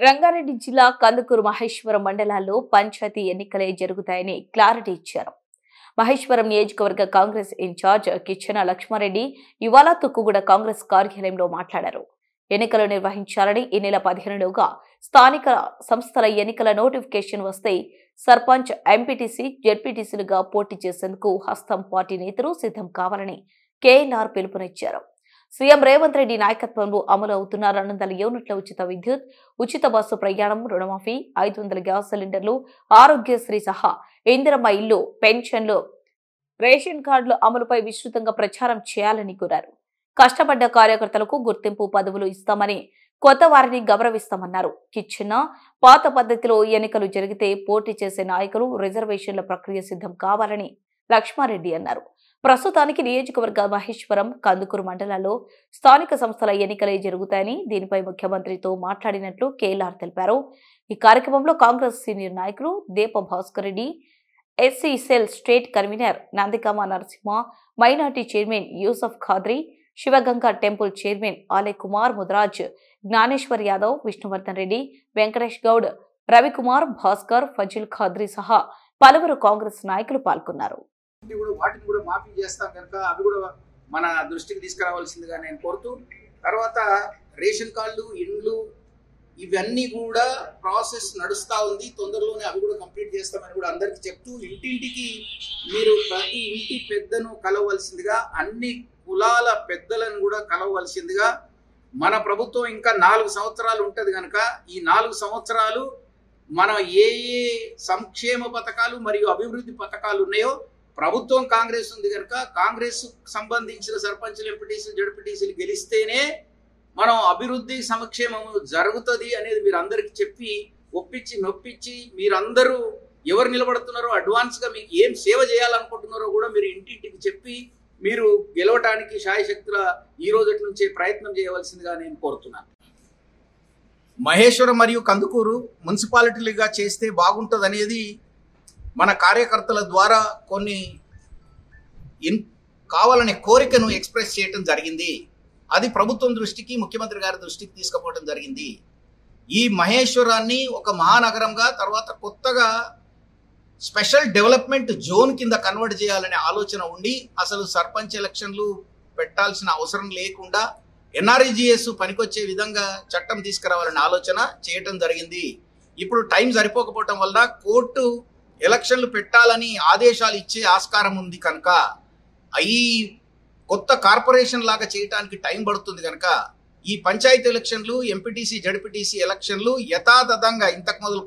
రంగారెడ్డి జిల్లా కందుకూరు మహేశ్వరం మండలాల్లో పంచాయతీ ఎన్నికలే జరుగుతాయని క్లారిటీ ఇచ్చారు. మహేశ్వరం నియోజకవర్గ కాంగ్రెస్ ఇన్ఛార్జ్ కిచ్చన లక్ష్మారెడ్డి ఇవాళ తుక్కుగూడ కాంగ్రెస్ కార్యాలయంలో మాట్లాడారు. ఎన్నికలు నిర్వహించాలని ఈ నెల 15లోగా స్థానిక సంస్థల ఎన్నికల నోటిఫికేషన్ వస్తే సర్పంచ్, ఎంపీటీసీ, జెడ్పీటీసీలుగా పోటీ చేసేందుకు హస్తం పార్టీ నేతలు సిద్ధం కావాలని కేఎల్ఆర్ పిలుపునిచ్చారు. సీఎం రేవంత్ రెడ్డి నాయకత్వంలో అమలు అవుతున్న 200 యూనిట్ల ఉచిత విద్యుత్, ఉచిత బస్సు ప్రయాణం, రుణమాఫీ, 500 గ్యాస్ సిలిండర్లు, ఆరోగ్యశ్రీ సహా ఇందిరమ్మ ఇల్లు, పెన్షన్లు, రేషన్ కార్డుల అమలుపై విస్తృతంగా ప్రచారం చేయాలని కోరారు. కష్టపడ్డ కార్యకర్తలకు గుర్తింపు పదవులు ఇస్తామని, కొత్త వారిని గౌరవిస్తామన్నారు. కిచ్చిన పాత పద్ధతిలో ఎన్నికలు జరిగితే పోటీ చేసే నాయకులు రిజర్వేషన్ల ప్రక్రియ సిద్ధం కావాలని లక్ష్మారెడ్డి అన్నారు. ప్రస్తుతానికి నియోజకవర్గ మహేశ్వరం, కందుకూరు మండలాల్లో స్థానిక సంస్థల ఎన్నికలే జరుగుతాయని, దీనిపై ముఖ్యమంత్రితో మాట్లాడినట్లు కేఎల్ఆర్ తెలిపారు. ఈ కార్యక్రమంలో కాంగ్రెస్ సీనియర్ నాయకులు Deepa Bhaskar Reddy, SC cell state convener Nandikama Narasimha, minority chairman Yusuf Khadri, Sivaganga temple chairman Alay Kumar Mudraj, Jnaneshwar Yadav, Vishnuvardhan Reddy, Venkatesh Goud, Ravikumar, Bhaskar, Fazil Khadri సహా పలువురు కాంగ్రెస్ నాయకులు పాల్గొన్నారు. వాటిని కూడా మాఫీ చేస్తాం కనుక అవి కూడా మన దృష్టికి తీసుకురావాల్సిందిగా నేను కోరుతూ, తర్వాత రేషన్ కార్డులు, ఇండ్లు, ఇవన్నీ కూడా ప్రాసెస్ నడుస్తూ ఉంది. తొందరలోనే అవి కూడా కంప్లీట్ చేస్తామని కూడా అందరికీ చెప్తూ, ఇంటింటికి మీరు ప్రతి ఇంటి పెద్దను కలవలసిందిగా, అన్ని కులాల పెద్దలను కూడా కలవలసిందిగా. మన ప్రభుత్వం ఇంకా 4 సంవత్సరాలు ఉంటుంది కనుక ఈ 4 సంవత్సరాలు మనం ఏ సంక్షేమ పథకాలు మరియు అభివృద్ధి పథకాలు ఉన్నాయో, ప్రభుత్వం కాంగ్రెస్ ఉంది కనుక కాంగ్రెస్ సంబంధించిన సర్పంచులు, ఎంపీటీసీలు, జడ్పీటీసీలు గెలిస్తేనే మనం అభివృద్ధి సంక్షేమము జరుగుతుంది అనేది మీరు అందరికి చెప్పి ఒప్పించి నొప్పించి, మీరందరూ ఎవరు నిలబడుతున్నారో, అడ్వాన్స్గా మీకు ఏం సేవ చేయాలనుకుంటున్నారో కూడా మీరు ఇంటింటికి చెప్పి మీరు గెలవటానికి శాయశక్తుల ఈ రోజు నుంచే ప్రయత్నం చేయవలసిందిగా నేను కోరుతున్నాను. మహేశ్వరం మరియు కందుకూరు మున్సిపాలిటీలుగా చేస్తే బాగుంటుంది అనేది మన కార్యకర్తల ద్వారా కొన్ని కావాలనే కోరికను ఎక్స్ప్రెస్ చేయడం జరిగింది. అది ప్రభుత్వం దృష్టికి, ముఖ్యమంత్రి గారి దృష్టికి తీసుకుపోవడం జరిగింది. ఈ మహేశ్వరాన్ని ఒక మహానగరంగా, తర్వాత కొత్తగా స్పెషల్ డెవలప్మెంట్ జోన్ కింద కన్వర్ట్ చేయాలనే ఆలోచన ఉండి, అసలు సర్పంచ్ ఎలక్షన్లు పెట్టాల్సిన అవసరం లేకుండా ఎన్ఆర్ఈజీఎస్ పనికొచ్చే విధంగా చట్టం తీసుకురావాలనే ఆలోచన చేయటం జరిగింది. ఇప్పుడు టైం సరిపోకపోవటం వల్ల కోర్టు ఎలక్షన్లు పెట్టాలని ఆదేశాలు ఇచ్చే ఆస్కారం ఉంది కనుక ఈ కొత్త కార్పొరేషన్ లాగా చేయడానికి టైం పడుతుంది కనుక ఈ పంచాయతీ ఎలక్షన్లు, ఎంపీటీసీ, జడ్పీటీసీ ఎలక్షన్లు యథాతథంగా ఇంతకు మొదలు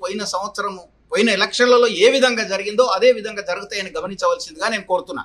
పోయిన ఎలక్షన్లలో ఏ విధంగా జరిగిందో అదే విధంగా జరుగుతాయని గమనించవలసిందిగా నేను కోరుతున్నా.